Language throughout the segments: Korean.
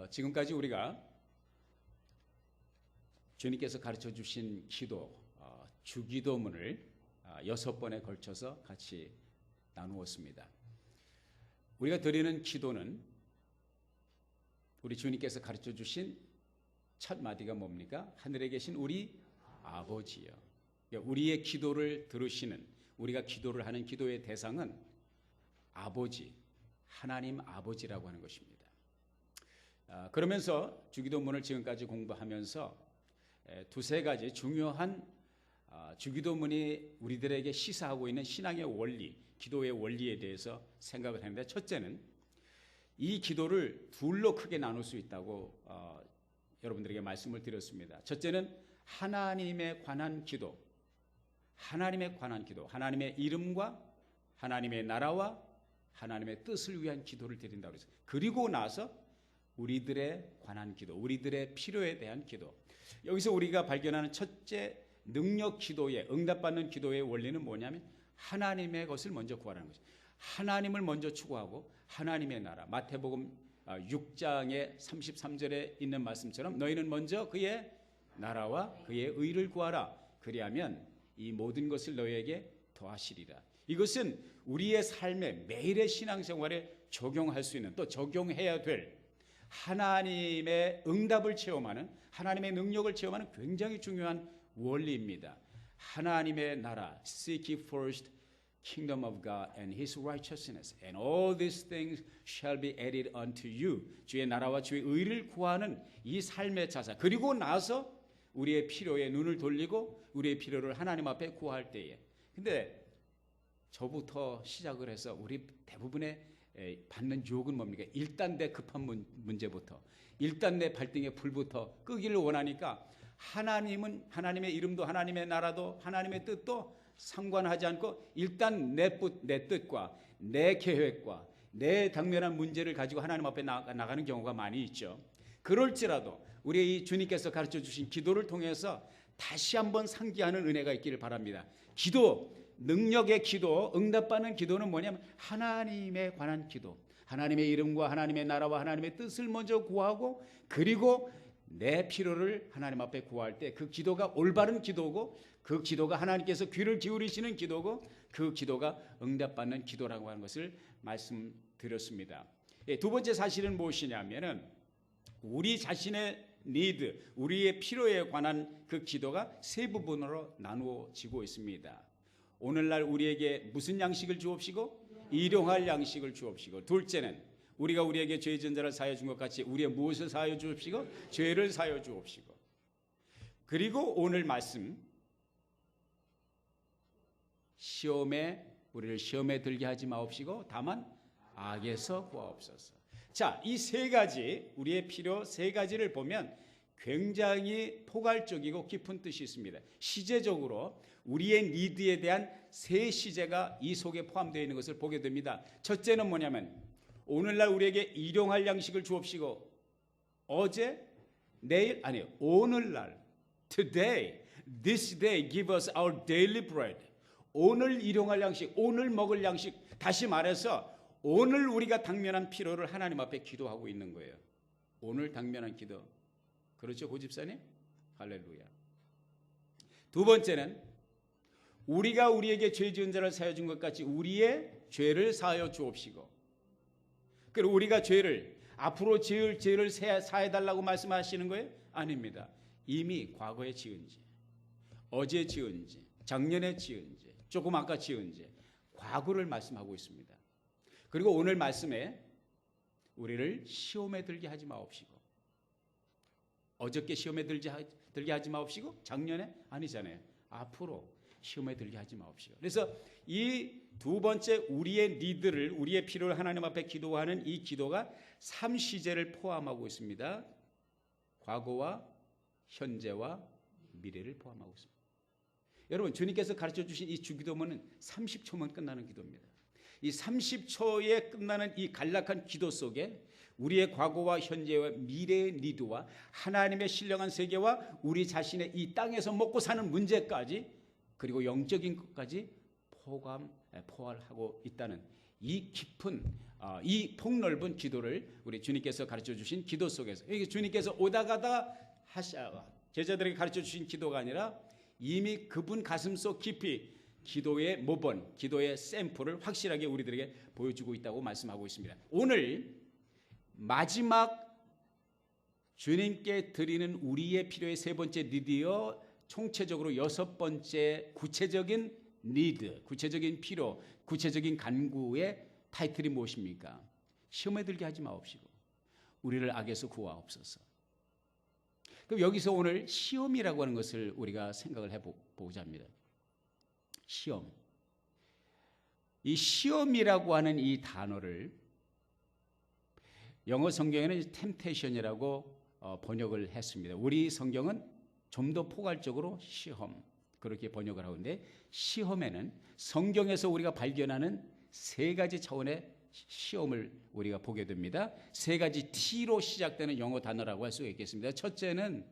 지금까지 우리가 주님께서 가르쳐 주신 기도, 주기도문을 6번에 걸쳐서 같이 나누었습니다. 우리가 드리는 기도는 우리 주님께서 가르쳐 주신 첫 마디가 뭡니까? 하늘에 계신 우리 아버지요. 우리의 기도를 들으시는, 우리가 기도를 하는 기도의 대상은 아버지, 하나님 아버지라고 하는 것입니다. 그러면서 주기도문을 지금까지 공부하면서 두세 가지 중요한 주기도문이 우리들에게 시사하고 있는 신앙의 원리, 기도의 원리에 대해서 생각을 했는데, 첫째는 이 기도를 둘로 크게 나눌 수 있다고 여러분들에게 말씀을 드렸습니다. 첫째는 하나님에 관한 기도, 하나님에 관한 기도, 하나님의 이름과 하나님의 나라와 하나님의 뜻을 위한 기도를 드린다고 했어요. 그리고 나서 우리들에 관한 기도, 우리들의 필요에 대한 기도. 여기서 우리가 발견하는 첫째 능력 기도의, 응답받는 기도의 원리는 뭐냐면 하나님의 것을 먼저 구하라는 거죠. 하나님을 먼저 추구하고 하나님의 나라. 마태복음 6장의 33절에 있는 말씀처럼 너희는 먼저 그의 나라와 그의 의를 구하라. 그리하면 이 모든 것을 너희에게 더하시리라. 이것은 우리의 삶에, 매일의 신앙생활에 적용할 수 있는, 또 적용해야 될 하나님의 응답을 체험하는, 하나님의 능력을 체험하는 굉장히 중요한 원리입니다. 하나님의 나라, seek ye first kingdom of God and His righteousness, and all these things shall be added unto you. 주의 나라와 주의 의를 구하는 이 삶의 자세. 그리고 나서 우리의 필요에 눈을 돌리고 우리의 필요를 하나님 앞에 구할 때에. 근데 저부터 시작을 해서 우리 대부분의 받는 유혹은 뭡니까? 일단 내 급한 문제부터, 일단 내 발등에 불부터 끄기를 원하니까 하나님은, 하나님의 이름도 하나님의 나라도 하나님의 뜻도 상관하지 않고 일단 내 뜻과 내 계획과 내 당면한 문제를 가지고 하나님 앞에 나가는 경우가 많이 있죠. 그럴지라도 우리 이 주님께서 가르쳐 주신 기도를 통해서 다시 한번 상기하는 은혜가 있기를 바랍니다. 기도, 능력의 기도, 응답받는 기도는 뭐냐면 하나님에 관한 기도, 하나님의 이름과 하나님의 나라와 하나님의 뜻을 먼저 구하고, 그리고 내 필요를 하나님 앞에 구할 때 그 기도가 올바른 기도고, 그 기도가 하나님께서 귀를 기울이시는 기도고, 그 기도가 응답받는 기도라고 하는 것을 말씀드렸습니다. 두 번째 사실은 무엇이냐면은 우리 자신의 need, 우리의 필요에 관한 그 기도가 세 부분으로 나누어지고 있습니다. 오늘날 우리에게 무슨 양식을 주옵시고 일용할 양식을 주옵시고, 둘째는 우리가 우리에게 죄 지은 자를 사하여 준 것 같이 우리의 무엇을 사하여 주옵시고 죄를 사하여 주옵시고, 그리고 오늘 말씀 우리를 시험에 들게 하지 마옵시고 다만 악에서 구하옵소서. 자, 이 세 가지, 우리의 필요 세 가지를 보면 굉장히 포괄적이고 깊은 뜻이 있습니다. 시제적으로 우리의 니드에 대한 세 시제가 이 속에 포함되어 있는 것을 보게 됩니다. 첫째는 뭐냐면 오늘날 우리에게 일용할 양식을 주옵시고, 어제, 내일, 아니요, 오늘날, today, this day give us our daily bread. 오늘 일용할 양식, 오늘 먹을 양식, 다시 말해서 오늘 우리가 당면한 필요를 하나님 앞에 기도하고 있는 거예요. 오늘 당면한 기도. 그렇죠, 고집사님? 할렐루야. 두 번째는 우리가 우리에게 죄 지은 자를 사하여 준 것 같이 우리의 죄를 사하여 주옵시고, 그리고 우리가 죄를, 앞으로 지을 죄를 사해달라고 말씀하시는 거예요? 아닙니다. 이미 과거에 지은 죄, 어제 지은 죄, 작년에 지은 죄, 조금 아까 지은 죄, 과거를 말씀하고 있습니다. 그리고 오늘 말씀에 우리를 시험에 들게 하지 마옵시고, 어저께 시험에 들게 하지 마옵시고, 작년에 아니잖아요. 앞으로 시험에 들게 하지 마옵시고. 그래서 이 두 번째 우리의 니드를, 우리의 필요를 하나님 앞에 기도하는 이 기도가 3시제를 포함하고 있습니다. 과거와 현재와 미래를 포함하고 있습니다. 여러분, 주님께서 가르쳐 주신 이 주기도문은 30초면 끝나는 기도입니다. 이 30초에 끝나는 이 간략한 기도 속에 우리의 과거와 현재와 미래의 니드와 하나님의 신령한 세계와 우리 자신의 이 땅에서 먹고 사는 문제까지, 그리고 영적인 것까지 포함하고 있다는 이 깊은 이 폭넓은 기도를 우리 주님께서 가르쳐 주신 기도 속에서 이게 주님께서 오다 가다 제자들에게 가르쳐 주신 기도가 아니라 이미 그분 가슴속 깊이 기도의 모본, 기도의 샘플을 확실하게 우리들에게 보여주고 있다고 말씀하고 있습니다. 오늘 마지막 주님께 드리는 우리의 필요의 세 번째 니드여 총체적으로 여섯 번째 구체적인 니드, 구체적인 필요, 구체적인 간구의 타이틀이 무엇입니까? 시험에 들게 하지 마옵시고 우리를 악에서 구하옵소서. 그럼 여기서 오늘 시험이라고 하는 것을 우리가 생각을 해보고자 합니다. 시험. 이 시험이라고 하는 이 단어를 영어 성경에는 temptation이라고 번역을 했습니다. 우리 성경은 좀 더 포괄적으로 시험 그렇게 번역을 하는데 시험에는 성경에서 우리가 발견하는 세 가지 차원의 시험을 우리가 보게 됩니다. 세 가지 T로 시작되는 영어 단어라고 할 수가 있겠습니다. 첫째는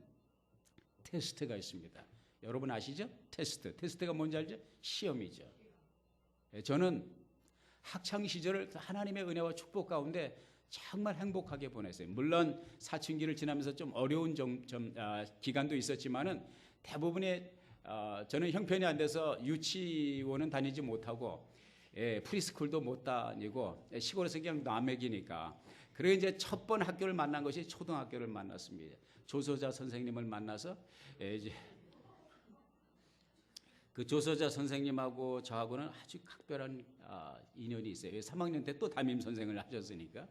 테스트가 있습니다. 여러분 아시죠? 테스트. 테스트가 뭔지 알죠? 시험이죠. 저는 학창 시절을 하나님의 은혜와 축복 가운데 정말 행복하게 보냈어요. 물론 사춘기를 지나면서 좀 어려운 기간도 있었지만은 대부분의 저는 형편이 안 돼서 유치원은 다니지 못하고 프리스쿨도 못 다니고 시골에서 그냥 남맥이니까 그래서 이제 첫 번 학교를 만난 것이 초등학교를 만났습니다. 조소자 선생님을 만나서 이제 그 조소자 선생님하고 저하고는 아주 각별한 인연이 있어요. 3학년 때 또 담임 선생을 하셨으니까.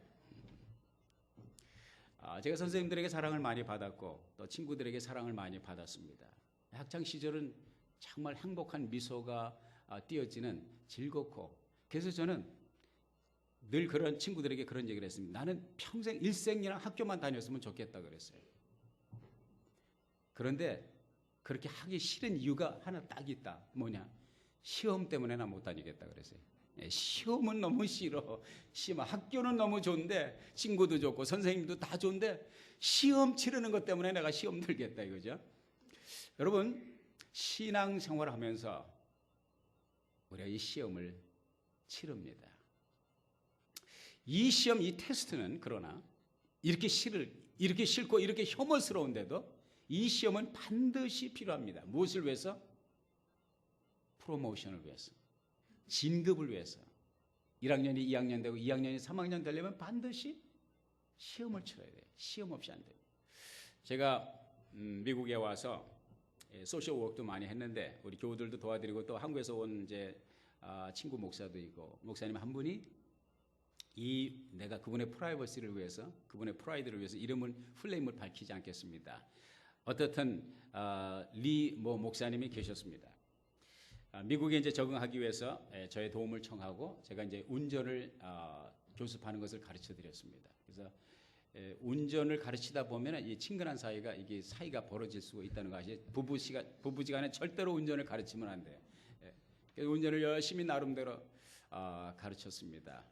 제가 선생님들에게 사랑을 많이 받았고 또 친구들에게 사랑을 많이 받았습니다. 학창 시절은 정말 행복한 미소가 띄어지는 즐겁고 그래서 저는 늘 그런 친구들에게 그런 얘기를 했습니다. 나는 평생 일생이랑 학교만 다녔으면 좋겠다 그랬어요. 그런데 그렇게 하기 싫은 이유가 하나 딱 있다. 뭐냐? 시험 때문에 나 못 다니겠다 그랬어요. 시험은 너무 싫어. 학교는 너무 좋은데 친구도 좋고 선생님도 다 좋은데 시험 치르는 것 때문에 내가 시험 들겠다 이거죠. 여러분 신앙생활을 하면서 우리가 이 시험을 치릅니다. 이 시험, 이 테스트는 그러나 이렇게 싫고 이렇게 혐오스러운데도 이 시험은 반드시 필요합니다. 무엇을 위해서? 프로모션을 위해서. 진급을 위해서. 1학년이 2학년 되고 2학년이 3학년 되려면 반드시 시험을 치러야 돼요. 시험 없이 안 돼요. 제가 미국에 와서 소셜 워크도 많이 했는데 우리 교우들도 도와드리고 또 한국에서 온 이제 친구 목사도 있고 목사님 한 분이 내가 그분의 프라이버시를 위해서 그분의 프라이드를 위해서 풀네임을 밝히지 않겠습니다. 어떻든 리 목사님이 계셨습니다. 미국에 이제 적응하기 위해서 저의 도움을 청하고 제가 이제 운전을 교습하는 것을 가르쳐 드렸습니다. 그래서 운전을 가르치다 보면 이 친근한 사이가 이게 사이가 벌어질 수 있다는 것이 부부지간에 절대로 운전을 가르치면 안 돼요. 그래서 운전을 열심히 나름대로 가르쳤습니다.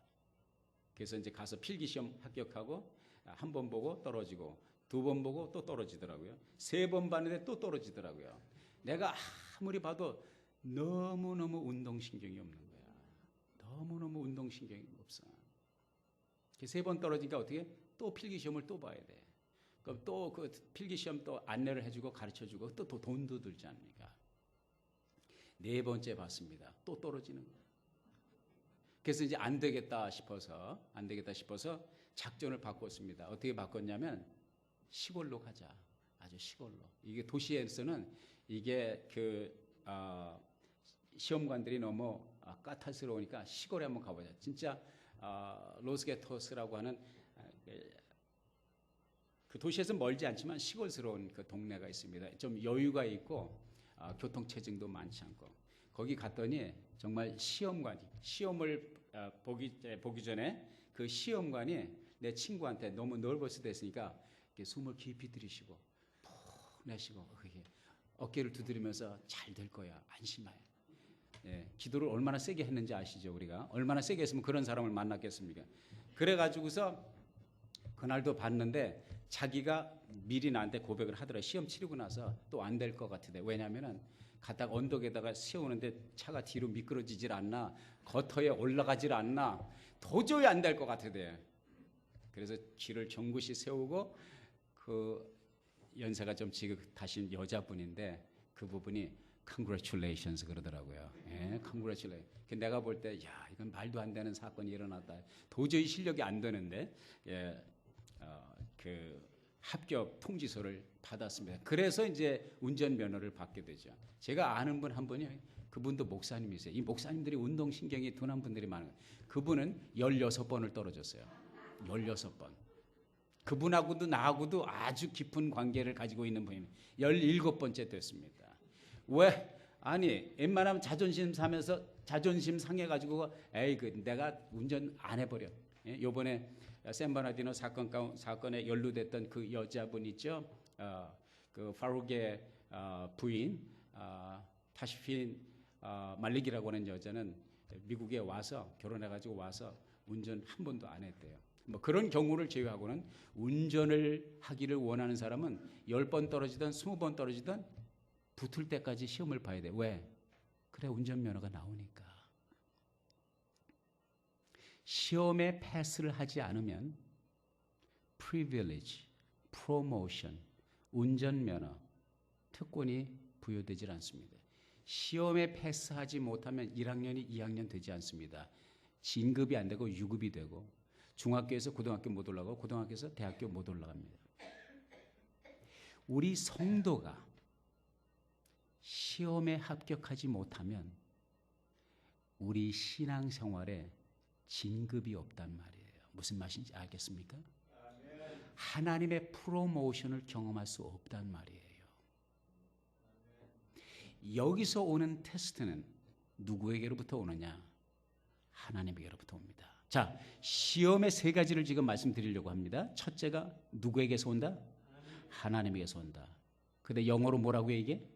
그래서 이제 가서 필기 시험 합격하고 한 번 보고 떨어지고 두 번 보고 또 떨어지더라고요. 세 번 봤는데 또 떨어지더라고요. 내가 아무리 봐도 너무너무 운동신경이 없는 거야. 너무너무 운동신경이 없어. 세 번 떨어지니까 어떻게? 또 필기시험을 또 봐야 돼. 그럼 또 그 필기시험 또 안내를 해주고 가르쳐주고 또 돈도 들지 않습니까? 네 번째 봤습니다. 또 떨어지는 거야. 그래서 이제 안 되겠다 싶어서 작전을 바꿨습니다. 어떻게 바꿨냐면 시골로 가자. 아주 시골로. 이게 도시에서는 이게 시험관들이 너무 까탈스러우니까 시골에 한번 가보자. 진짜 로스게토스라고 하는 그 도시에서 멀지 않지만 시골스러운 그 동네가 있습니다. 좀 여유가 있고 교통체증도 많지 않고 거기 갔더니 정말 시험을 보기 전에 그 시험관이 내 친구한테 너무 너버스 됐으니까 숨을 깊이 들이쉬고 푹 내쉬고 어깨를 두드리면서 잘 될 거야. 안심해. 기도를 얼마나 세게 했는지 아시죠? 우리가 얼마나 세게 했으면 그런 사람을 만났겠습니까? 그래가지고서 그날도 봤는데 자기가 미리 나한테 고백을 하더라. 시험 치르고 나서 또 안 될 것 같은데. 왜냐하면은 갔다가 언덕에다가 세우는데 차가 뒤로 미끄러지질 않나, 거터에 올라가질 않나, 도저히 안 될 것 같으대. 그래서 길을 정굿이 세우고 그 연세가 좀 지긋하신 여자분인데 그 부분이 congratulations 그러더라고요. 예, congratulations. 내가 볼 때 야, 이건 말도 안 되는 사건이 일어났다. 도저히 실력이 안 되는데 예, 그 합격 통지서를 받았습니다. 그래서 이제 운전면허를 받게 되죠. 제가 아는 분 한 분이 그분도 목사님이세요. 이 목사님들이 운동신경이 둔한 분들이 많은 거예요. 그분은 16번을 떨어졌어요. 16번. 그분하고도 나하고도 아주 깊은 관계를 가지고 있는 분입니다. 17번째 됐습니다. 왜? 아니 웬만하면 자존심 상해가지고 에이 내가 운전 안 해버려. 예? 요번에 샌버나디노 사건에 연루됐던 그 여자분 있죠. 그 파룩의 부인 타시핀 말릭이라고 하는 여자는 미국에 와서 결혼해가지고 와서 운전 한 번도 안 했대요. 뭐 그런 경우를 제외하고는 운전을 하기를 원하는 사람은 10번 떨어지든 20번 떨어지든 붙을 때까지 시험을 봐야 돼. 왜? 그래 운전면허가 나오니까. 시험에 패스를 하지 않으면 privilege, promotion, 운전면허, 특권이 부여되질 않습니다. 시험에 패스하지 못하면 1학년이 2학년 되지 않습니다. 진급이 안 되고 유급이 되고 중학교에서 고등학교 못 올라가고 고등학교에서 대학교 못 올라갑니다. 우리 성도가 시험에 합격하지 못하면 우리 신앙생활에 진급이 없단 말이에요. 무슨 말인지 알겠습니까? 하나님의 프로모션을 경험할 수 없단 말이에요. 여기서 오는 테스트는 누구에게로부터 오느냐? 하나님에게로부터 옵니다. 자, 시험의 세 가지를 지금 말씀드리려고 합니다. 첫째가 누구에게서 온다? 하나님에게서 온다. 근데 영어로 뭐라고 해 이게?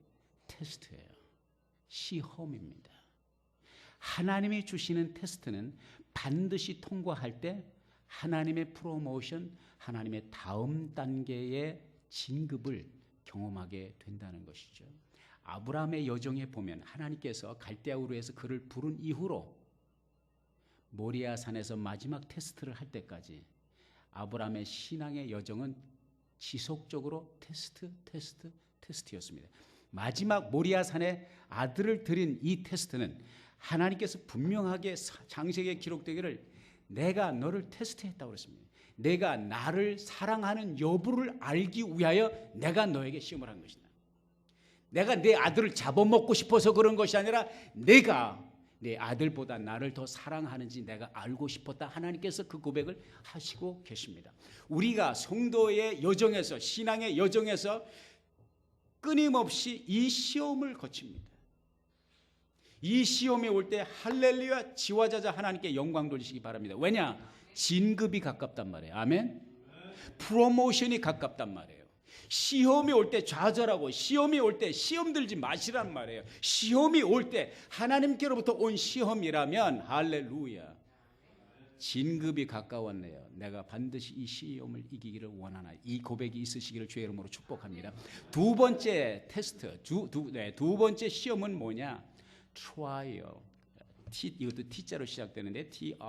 테스트예요. 시험입니다. 하나님이 주시는 테스트는 반드시 통과할 때 하나님의 프로모션, 하나님의 다음 단계의 진급을 경험하게 된다는 것이죠. 아브라함의 여정에 보면 하나님께서 갈대아우르에서 그를 부른 이후로 모리아 산에서 마지막 테스트를 할 때까지 아브라함의 신앙의 여정은 지속적으로 테스트였습니다. 마지막 모리아 산에 아들을 드린 이 테스트는 하나님께서 분명하게 장세기에 기록되기를 내가 너를 테스트했다고 그랬습니다. 내가 나를 사랑하는 여부를 알기 위하여 내가 너에게 시험을 한 것이다. 내가 내 아들을 잡아먹고 싶어서 그런 것이 아니라 내가 내 아들보다 나를 더 사랑하는지 내가 알고 싶었다. 하나님께서 그 고백을 하시고 계십니다. 우리가 성도의 여정에서 신앙의 여정에서 끊임없이 이 시험을 거칩니다. 이 시험이 올 때 할렐루야 지화자자 하나님께 영광 돌리시기 바랍니다. 왜냐? 진급이 가깝단 말이에요. 아멘. 프로모션이 가깝단 말이에요. 시험이 올 때 좌절하고 시험이 올 때 시험 들지 마시란 말이에요. 시험이 올 때 하나님께로부터 온 시험이라면 할렐루야 진급이 가까웠네요. 내가 반드시 이 시험을 이기기를 원하나. 이 고백이 있으시기를 주의 이름으로 축복합니다. 두 번째 테스트, 두 번째 시험은 뭐냐? trial. 이것도 T자로 시작되는데 T-R-I-A-L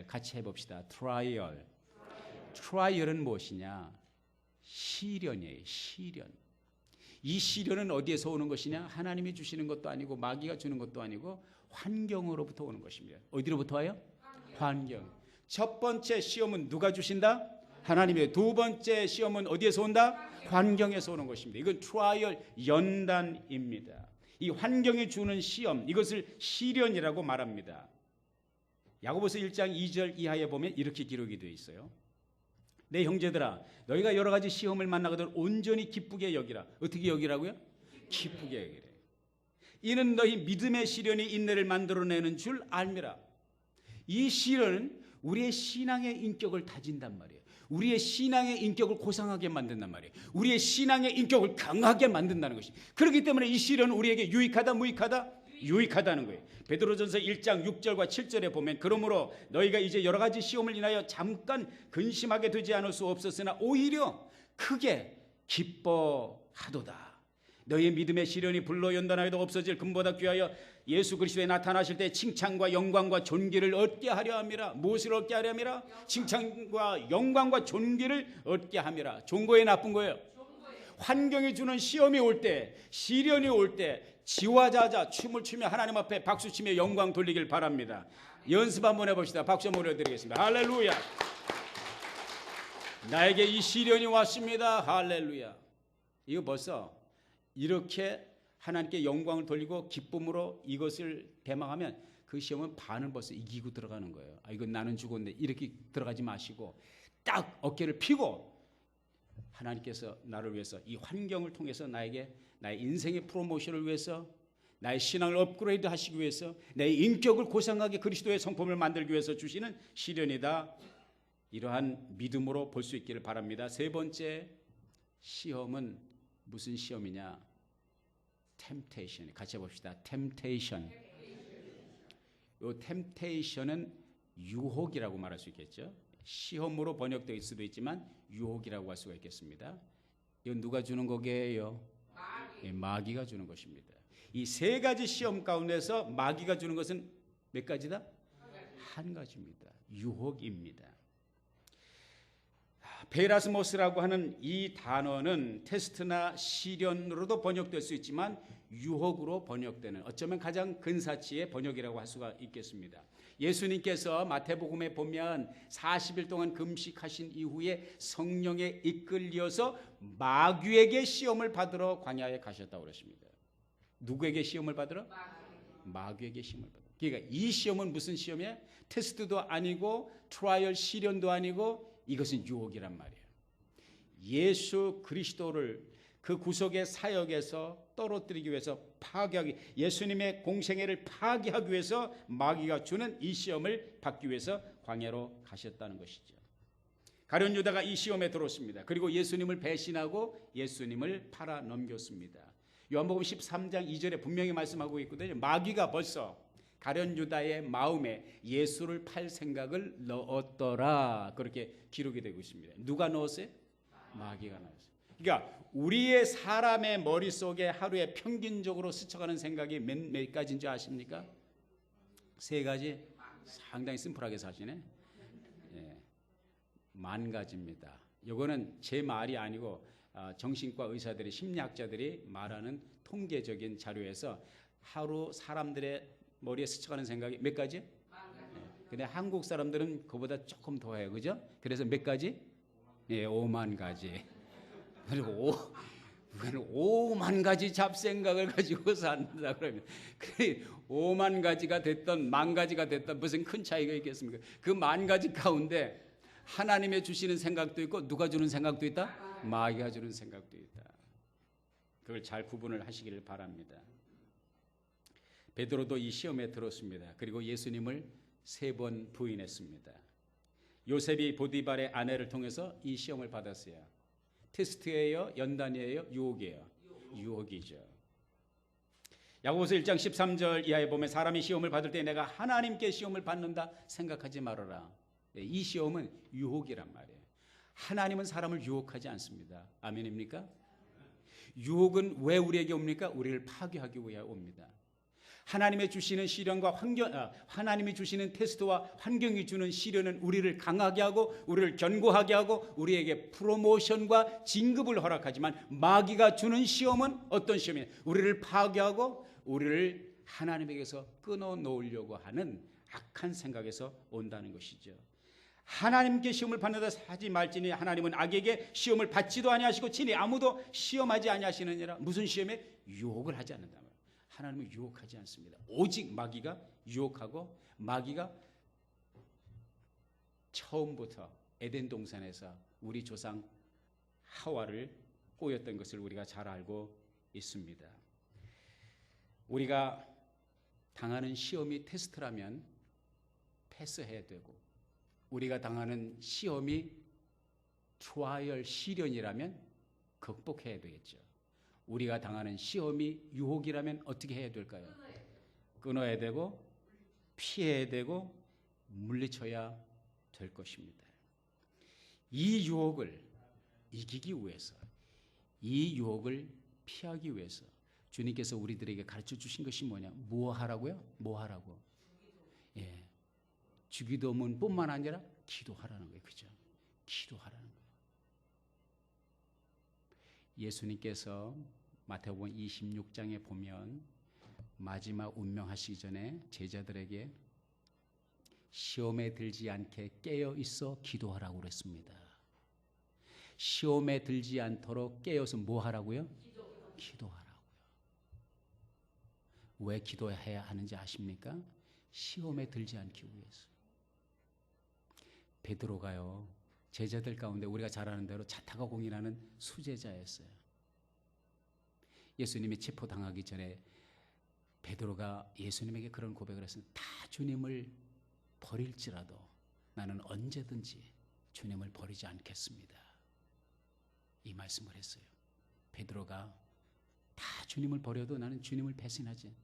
같이 해봅시다. trial은 무엇이냐? 시련이에요. 시련. 이 시련은 어디에서 오는 것이냐? 하나님이 주시는 것도 아니고 마귀가 주는 것도 아니고 환경으로부터 오는 것입니다. 어디로부터 와요? 환경. 첫 번째 시험은 누가 주신다? 하나님의. 두 번째 시험은 어디에서 온다? 환경에서 오는 것입니다. 이건 트라이얼 연단입니다. 이 환경이 주는 시험, 이것을 시련이라고 말합니다. 야고보서 1장 2절 이하에 보면 이렇게 기록이 되어 있어요. 내 형제들아, 너희가 여러 가지 시험을 만나거든 온전히 기쁘게 여기라. 어떻게 여기라고요? 기쁘게 여기라. 이는 너희 믿음의 시련이 인내를 만들어내는 줄 알미라. 이 시련은 우리의 신앙의 인격을 다진단 말이에요. 우리의 신앙의 인격을 고상하게 만든단 말이에요. 우리의 신앙의 인격을 강하게 만든다는 것이. 그렇기 때문에 이 시련은 우리에게 유익하다 무익하다? 유익하다는 거예요. 베드로전서 1장 6절과 7절에 보면 그러므로 너희가 이제 여러 가지 시험을 인하여 잠깐 근심하게 되지 않을 수 없었으나 오히려 크게 기뻐하도다. 너희의 믿음의 시련이 불로 연단하여도 없어질 금보다 귀하여 예수 그리스도에 나타나실 때 칭찬과 영광과 존귀를 얻게 하려 함이라. 무엇을 얻게 하려 함이라? 칭찬과 영광과 존귀를 얻게 함이라. 좋은 거예요, 나쁜 거예요? 환경이 주는 시험이 올 때, 시련이 올 때 지화자자 춤을 추며 하나님 앞에 박수치며 영광 돌리길 바랍니다. 연습 한번 해봅시다. 박수 한번 올려드리겠습니다. 할렐루야. 나에게 이 시련이 왔습니다. 할렐루야. 이거 벌써 이렇게 하나님께 영광을 돌리고 기쁨으로 이것을 대망하면 그 시험은 반을 벌써 이기고 들어가는 거예요. 이건 나는 죽었는데 이렇게 들어가지 마시고 딱 어깨를 펴고 하나님께서 나를 위해서 이 환경을 통해서 나에게 나의 인생의 프로모션을 위해서 나의 신앙을 업그레이드 하시기 위해서 내 인격을 고상하게 그리스도의 성품을 만들기 위해서 주시는 시련이다. 이러한 믿음으로 볼 수 있기를 바랍니다. 세 번째 시험은 무슨 시험이냐? temptation. 같이 해봅시다. temptation. 이 temptation은 유혹이라고 말할 수 있겠죠. 시험으로 번역될 수도 있지만 유혹이라고 할 수가 있겠습니다. 이건 누가 주는 거게요? 마귀가 주는 것입니다. 이 세 가지 시험 가운데서 마귀가 주는 것은 몇 가지다? 한 가지입니다. 유혹입니다. 베라스모스라고 하는 이 단어는 테스트나 시련으로도 번역될 수 있지만 유혹으로 번역되는 어쩌면 가장 근사치의 번역이라고 할 수가 있겠습니다. 예수님께서 마태복음에 보면 40일 동안 금식하신 이후에 성령에 이끌려서 마귀에게 시험을 받으러 광야에 가셨다고 그랬습니다. 누구에게 시험을 받으러? 마귀에게 시험을 받으러. 그러니까 이 시험은 무슨 시험이에요? 테스트도 아니고 트라이얼 시련도 아니고 이것은 유혹이란 말이에요. 예수 그리스도를 그 구속의 사역에서 떨어뜨리기 위해서 파괴하기, 예수님의 공생애를 파괴하기 위해서 마귀가 주는 이 시험을 받기 위해서 광야로 가셨다는 것이죠. 가룟 유다가 이 시험에 들었습니다. 그리고 예수님을 배신하고 예수님을 팔아 넘겼습니다. 요한복음 13장 2절에 분명히 말씀하고 있거든요. 마귀가 벌써 가룟 유다의 마음에 예수를 팔 생각을 넣었더라. 그렇게 기록이 되고 있습니다. 누가 넣었어요? 마귀가 넣었어요. 그러니까 우리의 사람의 머릿속에 하루에 평균적으로 스쳐가는 생각이 몇 가지인 줄 아십니까? 세 가지. 상당히 심플하게 사시네. 예, 10,000가지입니다. 이거는 제 말이 아니고 정신과 의사들이, 심리학자들이 말하는 통계적인 자료에서 하루 사람들의 머리에 스쳐가는 생각이 몇 가지? 근데 한국 사람들은 그보다 조금 더 해요. 그죠? 그래서 몇 가지? 예, 50,000가지. 그리고 50,000가지 잡생각을 가지고 산다 그러면 50,000가지가 됐던 10,000가지가 됐던 무슨 큰 차이가 있겠습니까? 그 10,000가지 가운데 하나님의 주시는 생각도 있고 누가 주는 생각도 있다? 마귀가 주는 생각도 있다. 그걸 잘 구분을 하시기를 바랍니다. 베드로도 이 시험에 들었습니다. 그리고 예수님을 3번 부인했습니다. 요셉이 보디발의 아내를 통해서 이 시험을 받았어요. 테스트예요? 연단이에요? 유혹이에요? 유혹이죠. 야고보서 1장 13절 이하에 보면 사람이 시험을 받을 때 내가 하나님께 시험을 받는다 생각하지 말아라. 이 시험은 유혹이란 말이에요. 하나님은 사람을 유혹하지 않습니다. 아멘입니까? 유혹은 왜 우리에게 옵니까? 우리를 파괴하기 위해 옵니다. 하나님의 주시는 시련과 하나님이 주시는 테스트와 환경이 주는 시련은 우리를 강하게 하고 우리를 견고하게 하고 우리에게 프로모션과 진급을 허락하지만 마귀가 주는 시험은 어떤 시험이에요? 우리를 파괴하고 우리를 하나님에게서 끊어놓으려고 하는 악한 생각에서 온다는 것이죠. 하나님께 시험을 받는다 하지 말지니 하나님은 악에게 시험을 받지도 아니하시고 친히 아무도 시험하지 아니하시느니라. 무슨 시험에? 유혹을 하지 않는다. 하나님은 유혹하지 않습니다. 오직 마귀가 유혹하고 마귀가 처음부터 에덴 동산에서 우리 조상 하와를 꼬였던 것을 우리가 잘 알고 있습니다. 우리가 당하는 시험이 테스트라면 패스해야 되고 우리가 당하는 시험이 트라이얼 시련이라면 극복해야 되겠죠. 우리가 당하는 시험이 유혹이라면 어떻게 해야 될까요? 끊어야 되고 피해야 되고 물리쳐야 될 것입니다. 이 유혹을 이기기 위해서, 이 유혹을 피하기 위해서 주님께서 우리들에게 가르쳐 주신 것이 뭐냐? 뭐 하라고요? 뭐 하라고? 예. 주기도문뿐만 아니라 기도하라는 거예요. 그죠? 기도하라는 거예요. 예수님께서 마태복음 26장에 보면 마지막 운명하시기 전에 제자들에게 시험에 들지 않게 깨어 있어 기도하라고 그랬습니다. 시험에 들지 않도록 깨어서 뭐 하라고요? 기도하라고요. 왜 기도해야 하는지 아십니까? 시험에 들지 않기 위해서. 베드로가요, 제자들 가운데 우리가 잘 아는 대로 자타가 공인하는 수제자였어요. 예수님이 체포당하기 전에 베드로가 예수님에게 그런 고백을 했습니다. 다 주님을 버릴지라도 나는 언제든지 주님을 버리지 않겠습니다. 이 말씀을 했어요. 베드로가 다 주님을 버려도 나는 주님을 배신하지.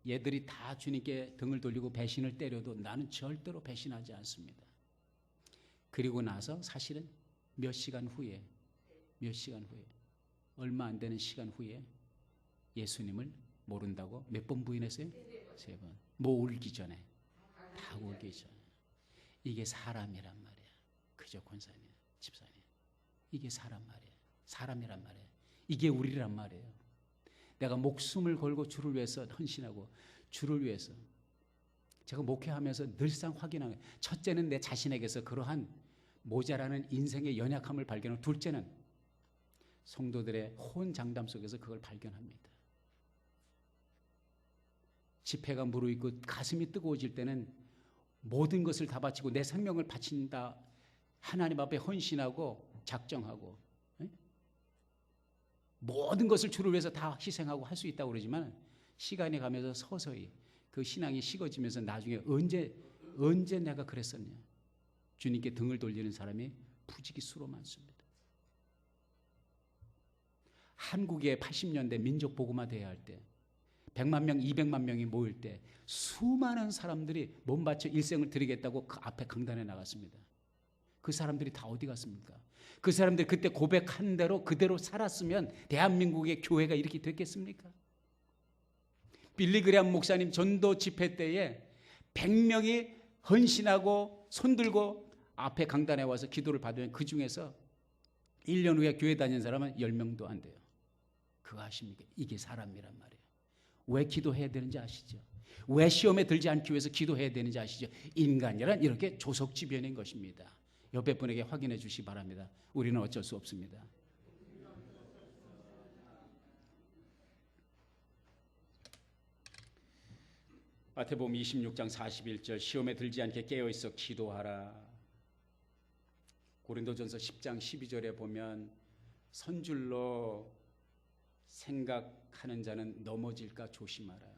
얘들이 다 주님께 등을 돌리고 배신을 때려도 나는 절대로 배신하지 않습니다. 그리고 나서 사실은 몇 시간 후에 얼마 안 되는 시간 후에 예수님을 모른다고 몇 번 부인했어요? 3번. 뭐 울기 전에, 다 울기 전에. 이게 사람이란 말이야. 그죠, 권사님, 집사님. 이게 사람이란 말이에요. 이게 우리란 말이에요. 내가 목숨을 걸고 주를 위해서 헌신하고 주를 위해서 제가 목회하면서 늘상 확인하는 거예요. 첫째는 내 자신에게서 그러한 모자라는 인생의 연약함을 발견하고, 둘째는 성도들의 호언장담 속에서 그걸 발견합니다. 지폐가 무르익고 가슴이 뜨거워질 때는 모든 것을 다 바치고 내 생명을 바친다, 하나님 앞에 헌신하고 작정하고 모든 것을 주를 위해서 다 희생하고 할 수 있다고 그러지만, 시간이 가면서 서서히 그 신앙이 식어지면서 나중에 언제 내가 그랬었냐, 주님께 등을 돌리는 사람이 부지기 수로 많습니다. 한국의 80년대 민족 복음화 대회 할 때 100만 명, 200만 명이 모일 때 수많은 사람들이 몸 바쳐 일생을 드리겠다고 그 앞에 강단에 나갔습니다. 그 사람들이 다 어디 갔습니까? 그 사람들이 그때 고백한 대로 그대로 살았으면 대한민국의 교회가 이렇게 됐겠습니까? 빌리그레암 목사님 전도 집회 때에 100명이 헌신하고 손들고 앞에 강단에 와서 기도를 받으면 그 중에서 1년 후에 교회 다니는 사람은 10명도 안 돼요. 그거 아십니까? 이게 사람이란 말이에요. 왜 기도해야 되는지 아시죠? 왜 시험에 들지 않기 위해서 기도해야 되는지 아시죠? 인간이란 이렇게 조석지변인 것입니다. 옆에 분에게 확인해 주시기 바랍니다. 우리는 어쩔 수 없습니다. 마태복음 26장 41절, 시험에 들지 않게 깨어있어 기도하라. 고린도전서 10장 12절에 보면 선줄로 생각하는 자는 넘어질까 조심하라.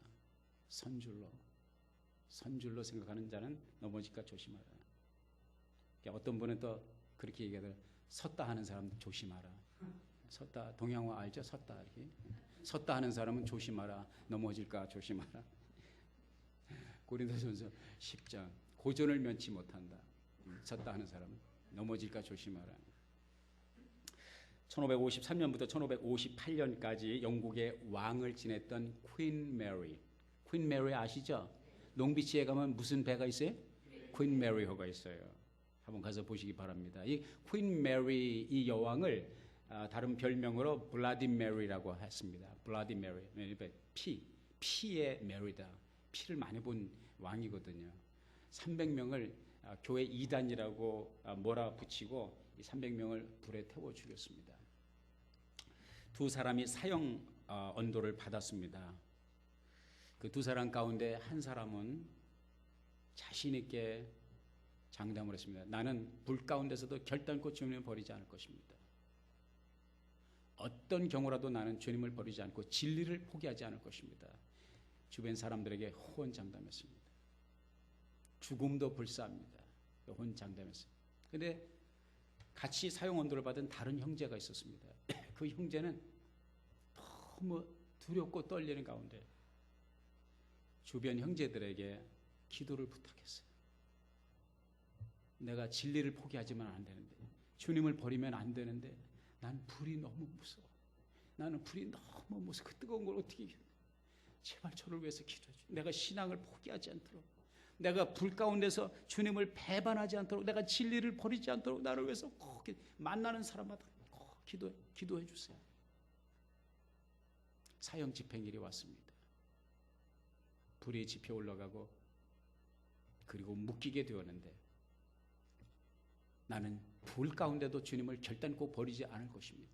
선줄로 생각하는 자는 넘어질까 조심하라. 어떤 분은 또 그렇게 얘기하더라고요. 섰다 하는 사람 조심하라. 섰다, 동양화 알죠? 섰다, 이렇게. 섰다 하는 사람은 조심하라. 넘어질까 조심하라. 고린도전서 10장, 고전을 면치 못한다. 섰다 하는 사람은 넘어질까 조심하라. 1553년부터 1558년까지 영국의 왕을 지냈던 퀸 메리. 퀸 메리 아시죠? 롱비치에 가면 무슨 배가 있어요? 퀸 메리호가 있어요. 한번 가서 보시기 바랍니다. 이 퀸 메리, 이 여왕을 다른 별명으로 블라디 메리라고 했습니다. 블라디 메리, 피의 메리다. 피를 많이 본 왕이거든요. 300명을 교회 이단이라고 몰아붙이고 이 300명을 불에 태워 죽였습니다. 두 사람이 사형 언도를 받았습니다. 그 두 사람 가운데 한 사람은 자신 있게 장담을 했습니다. 나는 불 가운데서도 결단코 주님을 버리지 않을 것입니다. 어떤 경우라도 나는 주님을 버리지 않고 진리를 포기하지 않을 것입니다. 주변 사람들에게 호언장담했습니다. 죽음도 불사합니다. 호언장담했어요. 그런데 같이 사형 언도를 받은 다른 형제가 있었습니다. 그 형제는 너무 두렵고 떨리는 가운데 주변 형제들에게 기도를 부탁했어요. 내가 진리를 포기하지만 안 되는데, 주님을 버리면 안 되는데, 난 불이 너무 무서워. 나는 불이 너무 무서워. 그 뜨거운 걸 어떻게 이겨? 제발 저를 위해서 기도해 줘. 내가 신앙을 포기하지 않도록, 내가 불 가운데서 주님을 배반하지 않도록, 내가 진리를 버리지 않도록 나를 위해서 꼭 만나는 사람마다 꼭 기도해 주세요. 사형 집행일이 왔습니다. 불이 지펴 올라가고 그리고 묶이게 되었는데, 나는 불 가운데도 주님을 결단코 버리지 않을 것입니다.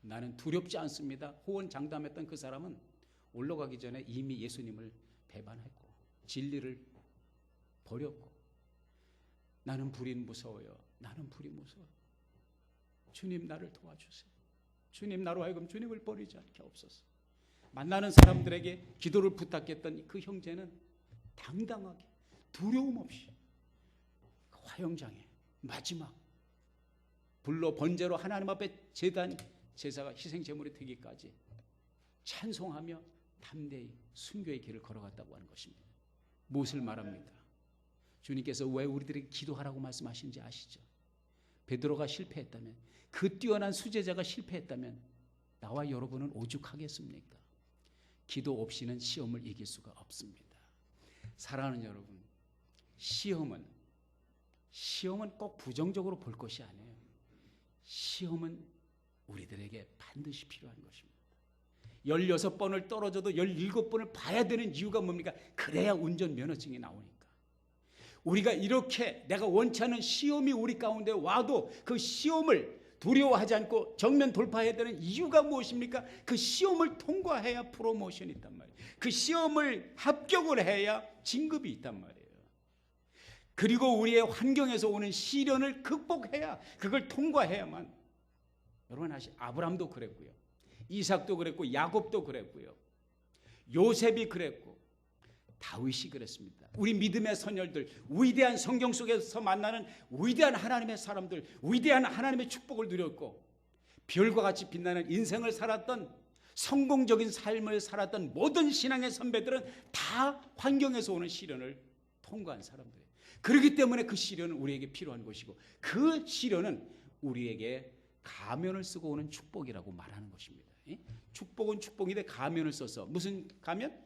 나는 두렵지 않습니다. 호언장담했던 그 사람은 올라가기 전에 이미 예수님을 배반했고 진리를 버렸고, 나는 불이 무서워요. 나는 불이 무서워요. 주님 나를 도와주세요. 주님 나로 하여금 주님을 버리지 않게 없어서. 만나는 사람들에게 기도를 부탁했던 그 형제는 당당하게 두려움 없이 화형장에 마지막 불로 번제로 하나님 앞에 제사가 희생제물이 되기까지 찬송하며 담대히 순교의 길을 걸어갔다고 하는 것입니다. 무엇을 말합니다? 주님께서 왜 우리들에게 기도하라고 말씀하신지 아시죠? 베드로가 실패했다면, 그 뛰어난 수제자가 실패했다면 나와 여러분은 오죽하겠습니까? 기도 없이는 시험을 이길 수가 없습니다. 사랑하는 여러분, 시험은 꼭 부정적으로 볼 것이 아니에요. 시험은 우리들에게 반드시 필요한 것입니다. 16번을 떨어져도 17번을 봐야 되는 이유가 뭡니까? 그래야 운전면허증이 나오니까. 우리가 이렇게 내가 원치 않은 시험이 우리 가운데 와도 그 시험을 두려워하지 않고 정면 돌파해야 되는 이유가 무엇입니까? 그 시험을 통과해야 프로모션이 있단 말이에요. 그 시험을 합격을 해야 진급이 있단 말이에요. 그리고 우리의 환경에서 오는 시련을 극복해야, 그걸 통과해야만. 여러분 아시죠? 아브라함도 그랬고요, 이삭도 그랬고, 야곱도 그랬고요, 요셉이 그랬고, 다윗이 그랬습니다. 우리 믿음의 선열들, 위대한 성경 속에서 만나는 위대한 하나님의 사람들, 위대한 하나님의 축복을 누렸고, 별과 같이 빛나는 인생을 살았던, 성공적인 삶을 살았던 모든 신앙의 선배들은 다 환경에서 오는 시련을 통과한 사람들이에요. 그렇기 때문에 그 시련은 우리에게 필요한 것이고, 그 시련은 우리에게 가면을 쓰고 오는 축복이라고 말하는 것입니다. 축복은 축복인데 가면을 써서, 무슨 가면?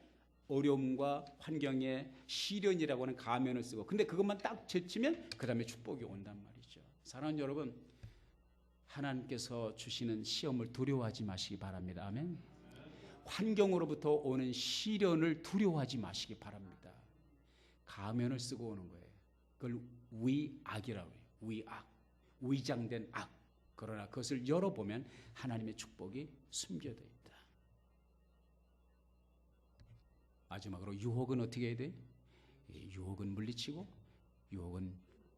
어려움과 환경에 시련이라고 하는 가면을 쓰고, 근데 그것만 딱 제치면 그 다음에 축복이 온단 말이죠. 사랑하는 여러분, 하나님께서 주시는 시험을 두려워하지 마시기 바랍니다. 아멘. 환경으로부터 오는 시련을 두려워하지 마시기 바랍니다. 가면을 쓰고 오는 거예요. 그걸 위악이라고 해요. 위악, 위장된 악. 그러나 그것을 열어보면 하나님의 축복이 숨겨져 있다. 마지막으로 유혹은 어떻게 해야 돼? 유혹은 물리치고 유혹은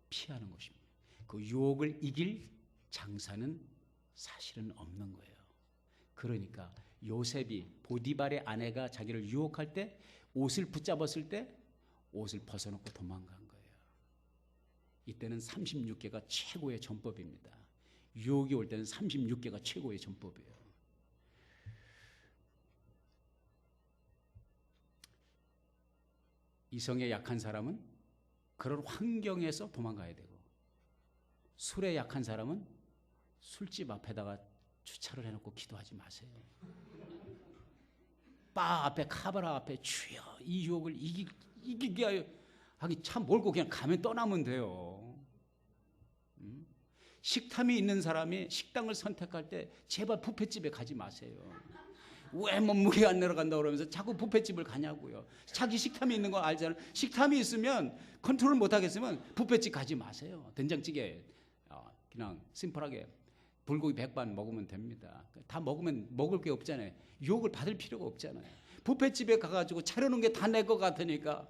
피하는 것입니다. 그 유혹을 이길 장사는 사실은 없는 거예요. 그러니까 요셉이 보디발의 아내가 자기를 유혹할 때 옷을 붙잡았을 때 옷을 벗어놓고 도망간 거예요. 이때는 36개가 최고의 전법입니다. 유혹이 올 때는 36개가 최고의 전법이에요. 이성에 약한 사람은 그런 환경에서 도망가야 되고, 술에 약한 사람은 술집 앞에다가 주차를 해놓고 기도하지 마세요. 바 앞에, 카바라 앞에 주여 이 유혹을 이기게 하기 참 멀고 그냥 가면 떠나면 돼요. 식탐이 있는 사람이 식당을 선택할 때 제발 뷔페집에 가지 마세요. 왜 몸무게 안 내려간다고 그러면서 자꾸 뷔페집을 가냐고요. 자기 식탐이 있는 거 알잖아요. 식탐이 있으면, 컨트롤 못 하겠으면 뷔페집 가지 마세요. 된장찌개 그냥 심플하게 불고기 100반 먹으면 됩니다. 다 먹으면 먹을 게 없잖아요. 유혹을 받을 필요가 없잖아요. 뷔페집에 가가지고 차려놓은 게 다 내 것 같으니까.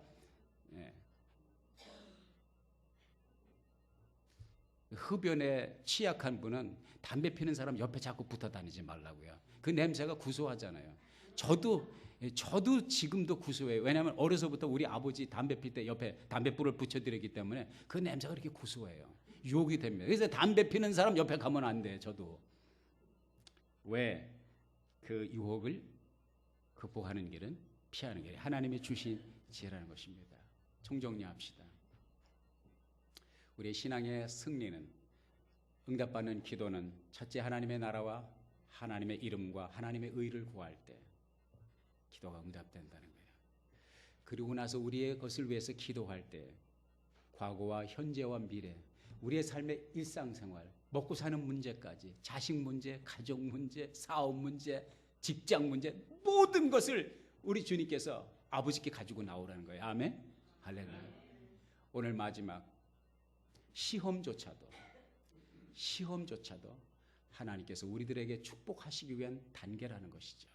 흡연에 취약한 분은 담배 피는 사람 옆에 자꾸 붙어 다니지 말라고요. 그 냄새가 구수하잖아요. 저도 지금도 구수해요. 왜냐하면 어려서부터 우리 아버지 담배 필 때 옆에 담배불을 붙여드리기 때문에 그 냄새가 그렇게 구수해요. 유혹이 됩니다. 그래서 담배 피는 사람 옆에 가면 안 돼. 저도. 왜? 그 유혹을 극복하는 길은 피하는 게 하나님이 주신 지혜라는 것입니다. 총정리합시다. 우리의 신앙의 승리는, 응답받는 기도는 첫째 하나님의 나라와 하나님의 이름과 하나님의 의를 구할 때 기도가 응답된다는 거예요. 그리고 나서 우리의 것을 위해서 기도할 때 과거와 현재와 미래, 우리의 삶의 일상생활, 먹고 사는 문제까지, 자식 문제, 가족 문제, 사업 문제, 직장 문제, 모든 것을 우리 주님께서 아버지께 가지고 나오라는 거예요. 아멘. 할렐루야. 오늘 마지막 시험조차도 하나님께서 우리들에게 축복하시기 위한 단계라는 것이죠.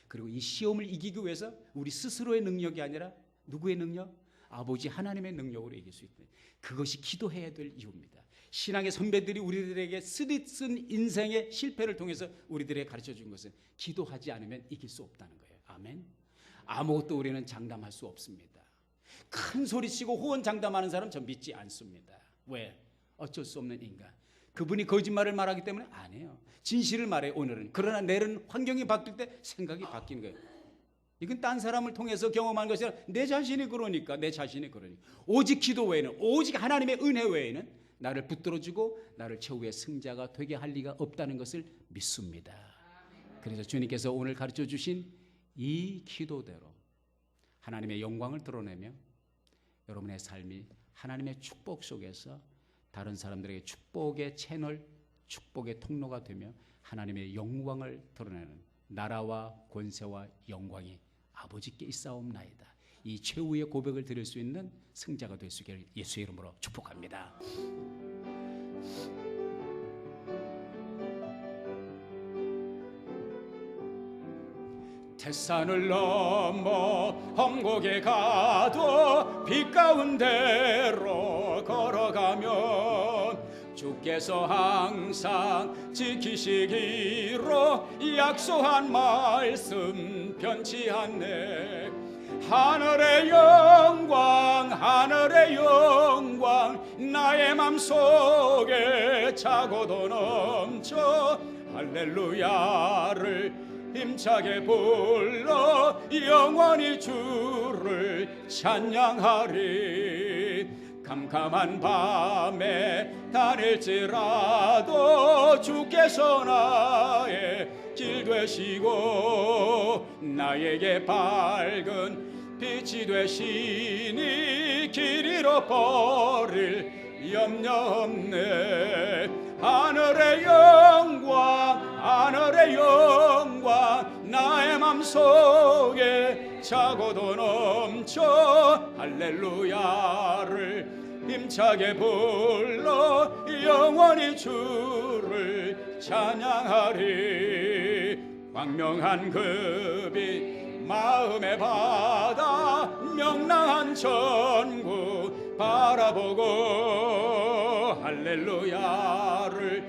그리고 이 시험을 이기기 위해서 우리 스스로의 능력이 아니라 누구의 능력? 아버지 하나님의 능력으로 이길 수 있다. 그것이 기도해야 될 이유입니다. 신앙의 선배들이 우리들에게 쓴 인생의 실패를 통해서 우리들에게 가르쳐 준 것은 기도하지 않으면 이길 수 없다는 거예요. 아멘. 아무것도 우리는 장담할 수 없습니다. 큰 소리치고 호언장담하는 사람 전 믿지 않습니다. 왜? 어쩔 수 없는 인간. 그분이 거짓말을 말하기 때문에 안 해요. 진실을 말해요, 오늘은. 그러나 내일은 환경이 바뀔 때 생각이 바뀌는 거예요. 이건 딴 사람을 통해서 경험한 것이 아니라 내 자신이 그러니까. 오직 기도 외에는, 오직 하나님의 은혜 외에는 나를 붙들어주고 나를 최후의 승자가 되게 할 리가 없다는 것을 믿습니다. 그래서 주님께서 오늘 가르쳐 주신 이 기도대로 하나님의 영광을 드러내며 여러분의 삶이 하나님의 축복 속에서 다른 사람들에게 축복의 채널, 축복의 통로가 되며 하나님의 영광을 드러내는 나라와 권세와 영광이 아버지께 있사옵나이다. 이 최후의 고백을 드릴 수 있는 승자가 될 수 있기를 예수의 이름으로 축복합니다. 태산을 넘어 험곡에 가도 빛 가운데로 걸어가면 주께서 항상 지키시기로 약속한 말씀 변치 않네. 하늘의 영광 나의 맘속에 차고도 넘쳐 할렐루야를 힘차게 불러 영원히 주를 찬양하리. 캄캄한 밤에 다닐지라도 주께서 나의 길 되시고 나에게 밝은 빛이 되시니 길 잃어버릴 염려 없네. 하늘의 영광 나의 맘속에 차고도 넘쳐 할렐루야를 힘차게 불러 영원히 주를 찬양하리. 광명한 그 빛 마음의 바다 명랑한 천국 바라보고 할렐루야를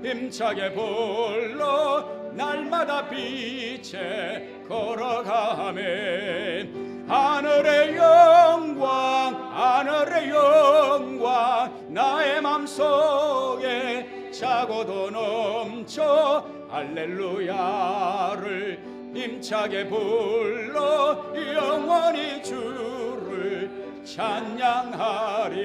힘차게 불러 날마다 빛에 걸어가매. 하늘의 영광 나의 맘속에 차고도 넘쳐 할렐루야를 힘차게 불러 영원히 주를 찬양하리.